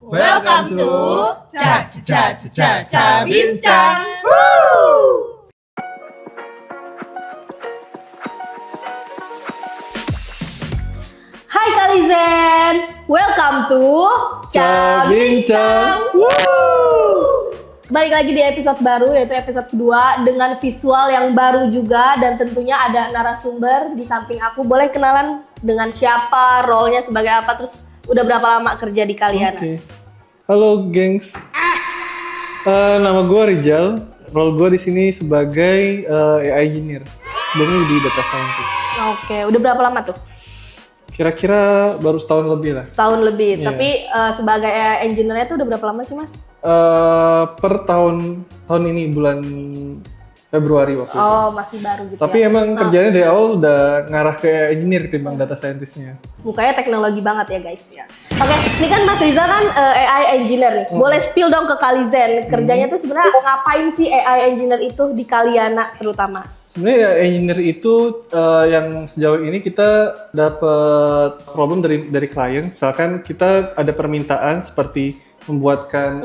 Welcome to Ca Bincang. Hai Kalizen, welcome to Ca Bincang. Balik lagi di episode baru, yaitu episode kedua dengan visual yang baru juga, dan tentunya ada narasumber di samping aku. Boleh kenalan dengan siapa, role-nya sebagai apa, terus udah berapa lama kerja di Kaliana? Okay. Halo gengs, nama gue Rizal. Role gue di sini sebagai AI engineer. Sebelumnya di data scientist. Oke, udah berapa lama tuh? Kira-kira baru setahun lebih lah. Setahun lebih, Yeah. tapi sebagai AI engineer-nya tuh udah berapa lama sih mas? Per tahun ini bulan Februari waktu itu. Oh, masih baru gitu. Tapi ya? emang kerjanya dari awal udah ngarah ke engineer ketimbang data scientist-nya. Mukanya teknologi banget ya guys ya. Oke, ini kan Mas Rizal kan AI engineer nih. Boleh spill dong ke Kalizen, kerjanya tuh sebenarnya ngapain sih AI engineer itu di Kaliana terutama? Sebenarnya engineer itu yang sejauh ini kita dapat problem dari klien. Misalkan kita ada permintaan seperti membuatkan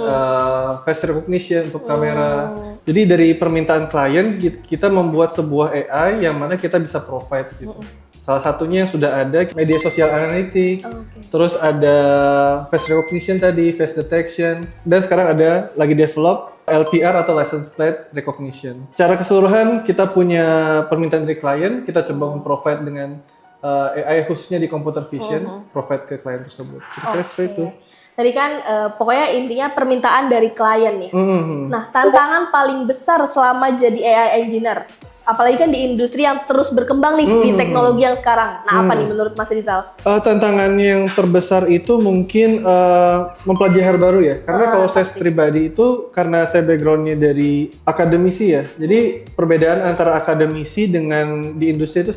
face recognition untuk kamera. Jadi dari permintaan klien kita membuat sebuah AI yang mana kita bisa provide gitu. Salah satunya yang sudah ada media sosial analitik, terus ada face recognition tadi, face detection, dan sekarang ada lagi develop LPR atau license plate recognition. Secara keseluruhan kita punya permintaan dari klien, kita coba memprovide dengan AI khususnya di computer vision, provide ke klien tersebut. Kira-kira seperti itu. Tadi kan pokoknya intinya permintaan dari klien nih. Nah, tantangan paling besar selama jadi AI engineer, apalagi kan di industri yang terus berkembang nih di teknologi yang sekarang. Nah, apa nih menurut Mas Rizal? Tantangan yang terbesar itu mungkin mempelajari hal baru ya. Karena kalau saya pribadi itu, karena saya backgroundnya dari akademisi ya. Jadi perbedaan antara akademisi dengan di industri itu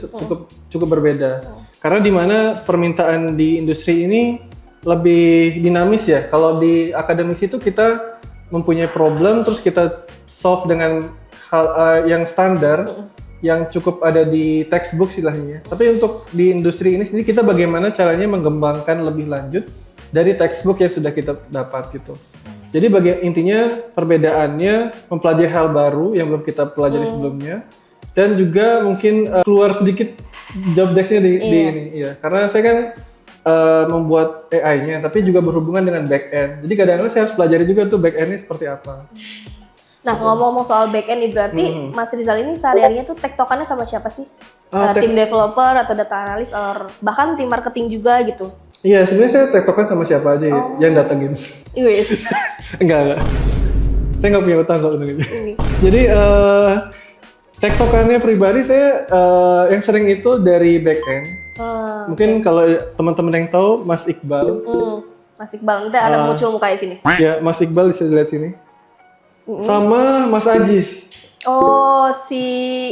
cukup berbeda. Karena di mana permintaan di industri ini lebih dinamis ya. Kalau di akademisi itu kita mempunyai problem terus kita solve dengan hal yang standar yang cukup ada di textbook istilahnya. Tapi untuk di industri ini sendiri kita bagaimana caranya mengembangkan lebih lanjut dari textbook yang sudah kita dapat gitu. Jadi intinya perbedaannya mempelajari hal baru yang belum kita pelajari sebelumnya, dan juga mungkin keluar sedikit job desk-nya di ini ya. Karena saya kan membuat AI-nya, tapi juga berhubungan dengan back-end. Jadi kadang-kadang saya harus pelajari juga tuh back-end-nya seperti apa. Nah, ngomong-ngomong soal back-end nih, berarti Mas Rizal ini sehari-harinya tuh tektokannya sama siapa sih? Tim developer atau data analis, or bahkan tim marketing juga gitu? Iya, sebenarnya saya tektokan sama siapa aja ya, yang data games. Iwis. Enggak. Saya nggak punya utang kalau untuk itu. Jadi, tektokannya pribadi saya yang sering itu dari back-end. Mungkin kalau teman-teman yang tahu Mas Iqbal. Mas Iqbal, nanti ada muncul mukanya sini. Ya, Mas Iqbal bisa dilihat sini. Sama Mas Ajis. Oh, si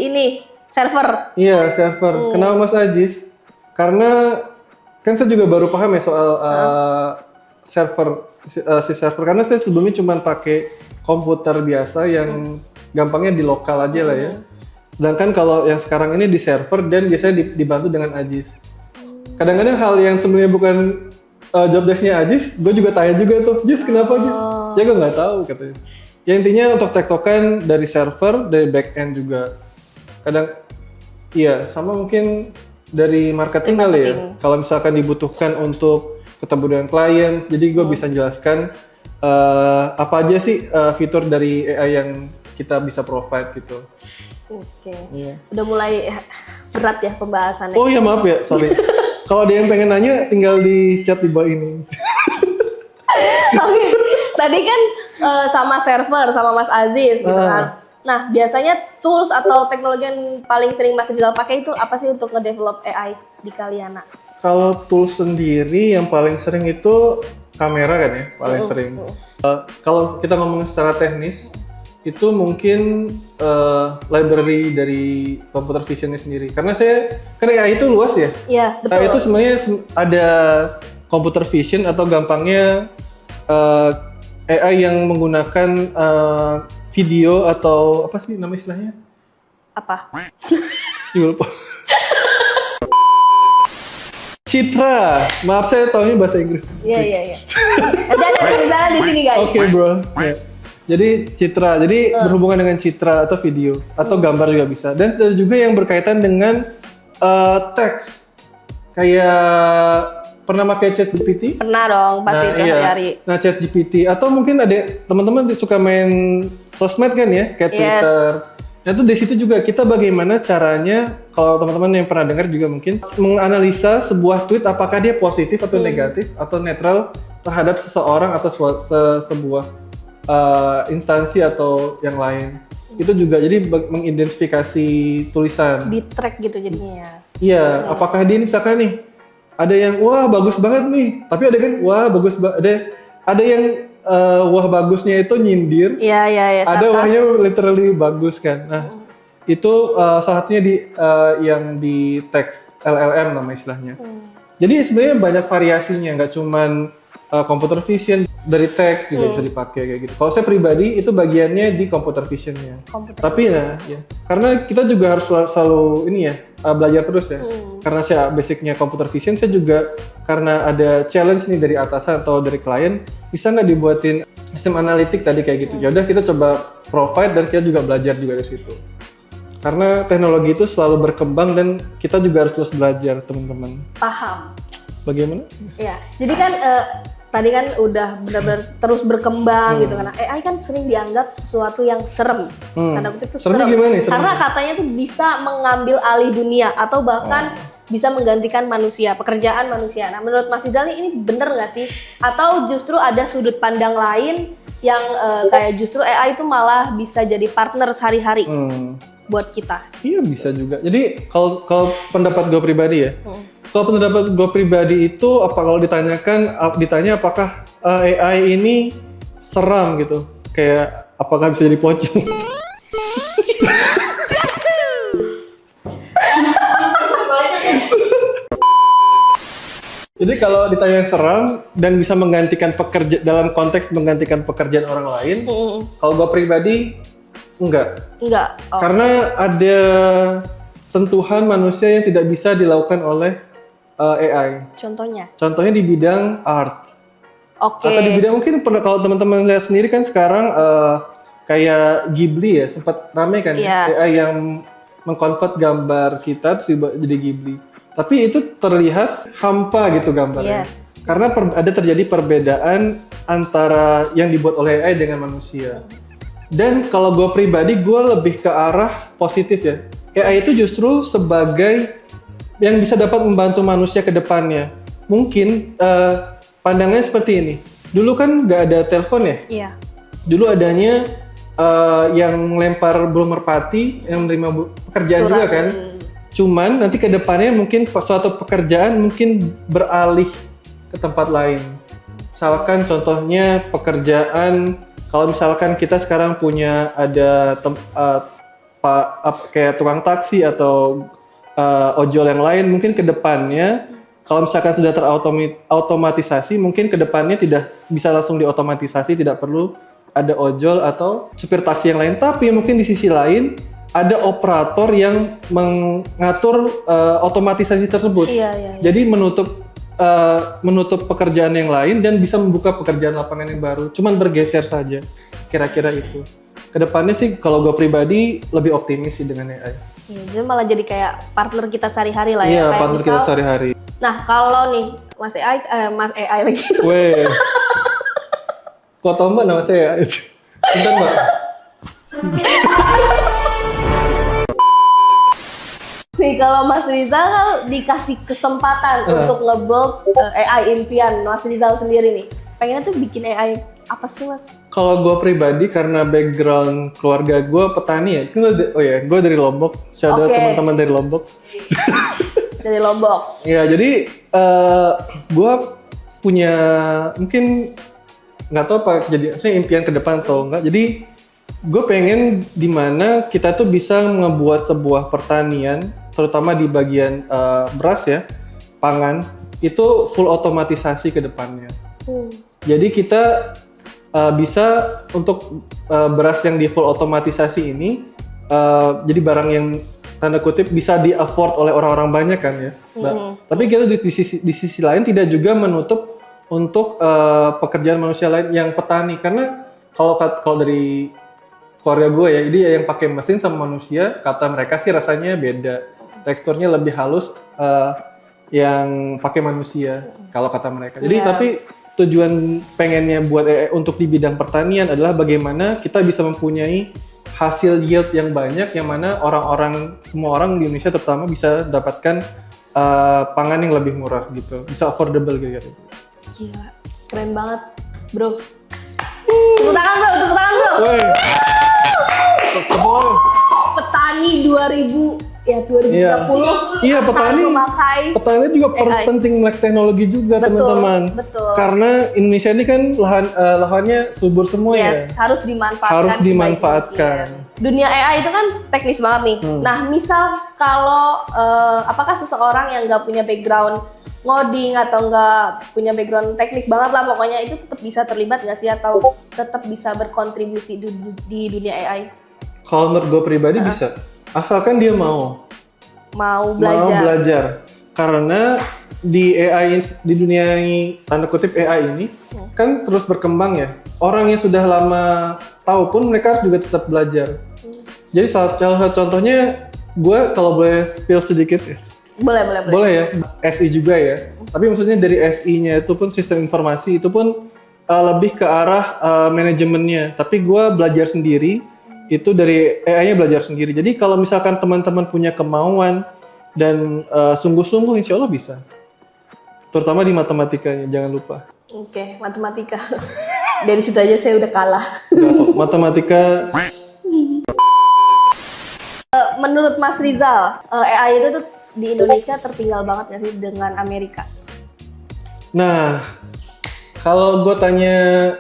ini server. Iya, server. Kenapa Mas Ajis? Karena kan saya juga baru paham ya soal server, si server. Karena saya sebelumnya cuma pakai komputer biasa yang gampangnya di lokal aja lah ya. Sedangkan kalau yang sekarang ini di server dan biasanya dibantu dengan Ajis. Kadang-kadang hal yang sebenarnya bukan job desk-nya Ajis, gue juga tanya juga tuh, Jis kenapa Jis? Ya gue nggak tahu katanya. Ya intinya untuk tektokan dari server, dari back-end juga. Kadang, iya sama mungkin dari marketing kali ya. Kalau misalkan dibutuhkan untuk ketemu dengan klien, jadi gue bisa jelaskan apa aja sih fitur dari AI yang kita bisa provide gitu. Oke. Udah mulai berat ya pembahasannya. Oh ya maaf ya, sorry. Kalau ada yang pengen nanya, tinggal di chat di bawah ini. Oke. Tadi kan sama server, sama Mas Aziz gitu kan. Nah, biasanya tools atau teknologi yang paling sering Mas Rizal pakai itu apa sih untuk nge-develop AI di Kaliana? Kalau tools sendiri yang paling sering itu kamera kan ya, paling sering. Kalau kita ngomong secara teknis, itu mungkin library dari computer vision-nya sendiri. Karena AI itu luas ya. Iya, betul. AI itu sebenarnya ada computer vision atau gampangnya AI yang menggunakan video atau apa sih nama istilahnya? Apa? Lupa. Citra, maaf saya tahunya bahasa Inggris. Iya. Nanti ada tulisannya di sini guys. Oke bro. Ya. Jadi citra, jadi berhubungan dengan citra atau video atau gambar juga bisa. Dan ada juga yang berkaitan dengan teks. Kayak pernah pakai ChatGPT? Pernah dong, pasti tiap hari. Nah ChatGPT atau mungkin ada teman-teman suka main sosmed kan ya, kayak Twitter. Nah itu di situ juga kita bagaimana caranya, kalau teman-teman yang pernah dengar juga mungkin menganalisa sebuah tweet apakah dia positif atau negatif atau netral terhadap seseorang atau sebuah instansi atau yang lain. Itu juga jadi mengidentifikasi tulisan. Di track gitu jadinya. Iya, apakah dia ini misalkan nih ada yang wah bagus banget nih, tapi ada kan wah bagus ada yang wah bagusnya itu nyindir. Iya. Ada wahnya literally bagus kan. Nah, itu salah satunya yang di teks LLM nama istilahnya. Jadi sebenarnya banyak variasinya, nggak cuman computer vision, dari teks juga bisa dipakai kayak gitu. Kalau saya pribadi itu bagiannya di computer visionnya. Tapi ya, karena kita juga harus selalu ini ya belajar terus ya. Karena saya basicnya computer vision, saya juga karena ada challenge nih dari atasan atau dari klien, bisa nggak dibuatin sistem analitik tadi kayak gitu. Ya udah kita coba provide dan kita juga belajar juga dari situ. Karena teknologi itu selalu berkembang dan kita juga harus terus belajar, teman-teman. Paham. Bagaimana? Iya. Jadi kan tadi kan udah benar-benar terus berkembang gitu kan. AI kan sering dianggap sesuatu yang serem. Tanda kutip itu serem. Gimana nih? Karena katanya tuh bisa mengambil alih dunia atau bahkan bisa menggantikan manusia, pekerjaan manusia. Nah, menurut Mas Rizal ini bener nggak sih? Atau justru ada sudut pandang lain yang kayak justru AI itu malah bisa jadi partner sehari-hari buat kita? Iya bisa juga. Jadi kalau pendapat gue pribadi ya. Kalau pendapat gue pribadi itu kalau ditanya apakah AI ini seram gitu, kayak apakah bisa jadi pocong? Jadi kalau ditanya seram dan bisa menggantikan dalam konteks menggantikan pekerjaan orang lain, kalau gue pribadi enggak. Karena ada sentuhan manusia yang tidak bisa dilakukan oleh AI. Contohnya di bidang art. Atau di bidang mungkin kalau teman-teman lihat sendiri kan sekarang kayak Ghibli ya sempat ramai kan AI yang mengkonvert gambar kita terus jadi Ghibli. Tapi itu terlihat hampa gitu gambarnya. Karena ada terjadi perbedaan antara yang dibuat oleh AI dengan manusia. Dan kalau gue pribadi gue lebih ke arah positif ya. AI itu justru sebagai yang bisa dapat membantu manusia ke depannya. Mungkin pandangannya seperti ini. Dulu kan nggak ada telepon ya? Iya. Dulu adanya yang lempar burung merpati, yang menerima pekerjaan surat juga kan? Cuman nanti ke depannya mungkin suatu pekerjaan mungkin beralih ke tempat lain. Misalkan contohnya pekerjaan, kalau misalkan kita sekarang punya ada kayak tukang taksi atau ojol yang lain, mungkin ke depannya kalau misalkan sudah terotomatisasi, mungkin ke depannya tidak bisa langsung diotomatisasi, tidak perlu ada ojol atau supir taksi yang lain. Tapi mungkin di sisi lain ada operator yang mengatur otomatisasi tersebut. Jadi menutup pekerjaan yang lain dan bisa membuka pekerjaan lapangan yang baru. Cuman bergeser saja. Kira-kira itu. Kedepannya sih kalau gue pribadi lebih optimis sih dengan AI. Iya, jadi malah jadi kayak partner kita sehari-hari lah ya. Iya, kayak partner kita sehari-hari. Nah, kalau nih Mas AI lagi. Weh. Kok tau mbak nama saya? Bentar mbak. Nih kalau Mas Rizal dikasih kesempatan untuk nge-build AI impian Mas Rizal sendiri nih, pengennya tuh bikin AI apa sih Mas? Kalau gue pribadi karena background keluarga gue petani ya, gue dari Lombok, shout out teman-teman dari Lombok. Dari Lombok. Ya jadi gue punya mungkin nggak tahu apa jadi saya impian ke depan atau enggak. Jadi gue pengen dimana kita tuh bisa ngebuat sebuah pertanian, terutama di bagian beras ya, pangan itu full otomatisasi ke depannya. Jadi kita bisa untuk beras yang di full otomatisasi ini, jadi barang yang tanda kutip bisa di-afford oleh orang-orang banyak kan ya. Tapi kita di sisi lain tidak juga menutup untuk pekerjaan manusia lain yang petani, karena kalau dari keluarga gue ya, jadi yang pakai mesin sama manusia, kata mereka sih rasanya beda, teksturnya lebih halus yang pakai manusia kalau kata mereka. Jadi tapi tujuan pengennya buat untuk di bidang pertanian adalah bagaimana kita bisa mempunyai hasil yield yang banyak, yang mana semua orang di Indonesia terutama bisa dapatkan pangan yang lebih murah gitu, bisa affordable gitu. Gila, keren banget, bro. Tepuk tangan bro. Woi, Petani 2030. Iya, petani juga harus penting melek teknologi juga, teman-teman. Betul. Karena Indonesia ini kan lahannya subur semua ya. Harus dimanfaatkan. Dunia AI itu kan teknis banget nih. Nah, misal kalau apakah seseorang yang nggak punya background ngoding atau nggak punya background teknik banget lah, pokoknya itu tetap bisa terlibat nggak sih, atau tetap bisa berkontribusi di dunia AI? Kalau menurut gue pribadi bisa, asalkan dia mau belajar. Karena di AI, di dunia tanda kutip AI ini kan terus berkembang ya. Orang yang sudah lama tahu pun mereka harus juga tetap belajar. Jadi salah satu contohnya, gue kalau boleh spill sedikit ya. Boleh ya, SI juga ya. Tapi maksudnya dari SI-nya itu pun sistem informasi itu pun lebih ke arah manajemennya. Tapi gue belajar sendiri, itu dari AI-nya belajar sendiri. Jadi kalau misalkan teman-teman punya kemauan dan sungguh-sungguh, insya Allah bisa. Terutama di matematikanya, jangan lupa. Oke, matematika. Dari situ aja saya udah kalah. Matematika. Menurut Mas Rizal, AI itu tuh di Indonesia tertinggal banget nggak sih dengan Amerika? Nah, kalau gue tanya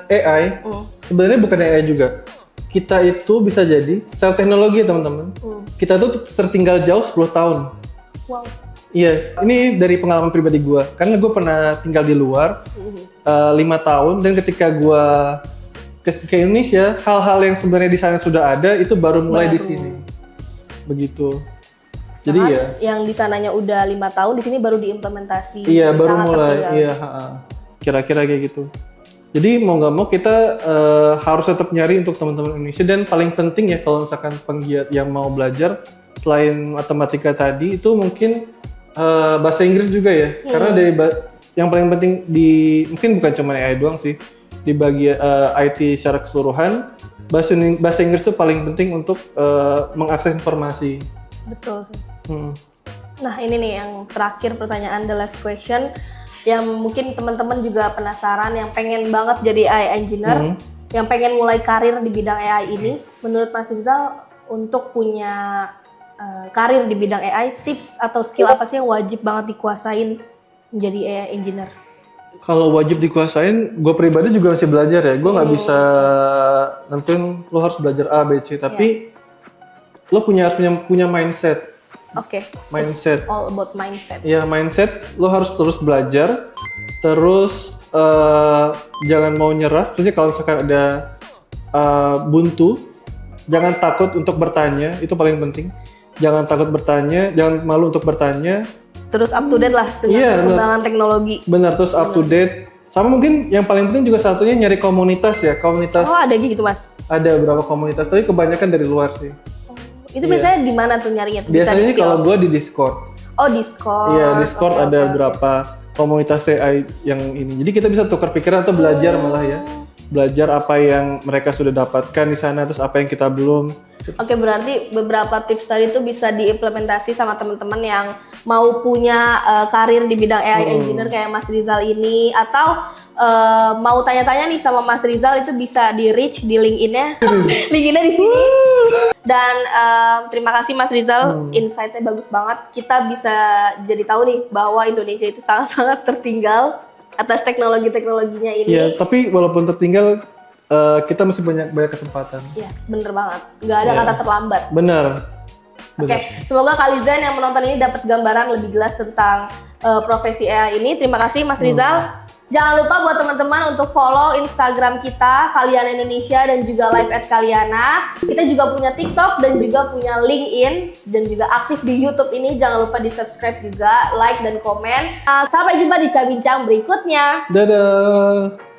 AI, sebenarnya bukan AI juga. Kita itu bisa jadi secara teknologi, teman-teman. Kita tuh tertinggal jauh 10 tahun. Wow. Iya, ini dari pengalaman pribadi gue. Karena gue pernah tinggal di luar 5 tahun, dan ketika gue ke Indonesia, hal-hal yang sebenarnya di sana sudah ada itu baru mulai di sini. Begitu. Jadi yang di sananya udah 5 tahun, di sini baru diimplementasi. Iya, baru mulai. Iya, kira-kira kayak gitu. Jadi mau nggak mau kita harus tetap nyari untuk teman-teman Indonesia, dan paling penting ya kalau misalkan penggiat yang mau belajar selain matematika tadi itu mungkin bahasa Inggris juga ya. Karena yang paling penting mungkin bukan cuma AI doang sih, di bagian IT secara keseluruhan, bahasa Inggris itu paling penting untuk mengakses informasi. Betul sih. Nah, ini nih yang terakhir, pertanyaan the last question, yang mungkin teman-teman juga penasaran, yang pengen banget jadi AI engineer, yang pengen mulai karir di bidang AI ini. Menurut Mas Rizal, untuk punya karir di bidang AI, tips atau skill apa sih yang wajib banget dikuasain menjadi AI engineer? Kalau wajib dikuasain, gue pribadi juga masih belajar ya. Gue nggak bisa nentuin lo harus belajar A, B, C, tapi lo harus punya mindset. Oke. Mindset. It's all about mindset. Iya, mindset. Lo harus terus belajar, terus jangan mau nyerah. Maksudnya kalau misalkan ada buntu, jangan takut untuk bertanya. Itu paling penting. Jangan takut bertanya, jangan malu untuk bertanya. Terus up to date lah dengan perkembangan teknologi. Benar, terus up to date. Sama mungkin yang paling penting juga satunya nyari komunitas ya. Komunitas. Oh, ada gitu Mas? Ada beberapa komunitas, tapi kebanyakan dari luar sih. Itu biasanya di mana tuh nyarinya? Biasanya sih kalau gue di Discord. Oh, Discord. Iya, Discord ada beberapa komunitas AI yang ini. Jadi kita bisa tukar pikiran atau belajar malah ya. Belajar apa yang mereka sudah dapatkan di sana, terus apa yang kita belum. Oke, berarti beberapa tips tadi itu bisa diimplementasi sama teman-teman yang mau punya karir di bidang AI engineer kayak Mas Rizal ini, atau mau tanya-tanya nih sama Mas Rizal, itu bisa di reach di LinkedIn-nya. LinkedIn-nya di sini. Dan terima kasih Mas Rizal, insight-nya bagus banget. Kita bisa jadi tahu nih bahwa Indonesia itu sangat-sangat tertinggal atas teknologi-teknologinya ini. Iya, tapi walaupun tertinggal, kita masih banyak kesempatan. Iya, bener banget. Nggak ada kata terlambat. Benar. Oke, semoga Kalizen yang menonton ini dapat gambaran lebih jelas tentang profesi AI ini. Terima kasih Mas Rizal. Jangan lupa buat teman-teman untuk follow Instagram kita, Kaliana Indonesia, dan juga Live at Kaliana. Kita juga punya TikTok dan juga punya LinkedIn, dan juga aktif di YouTube ini. Jangan lupa di-subscribe juga, like dan komen. Sampai jumpa di Bincang berikutnya. Dadah!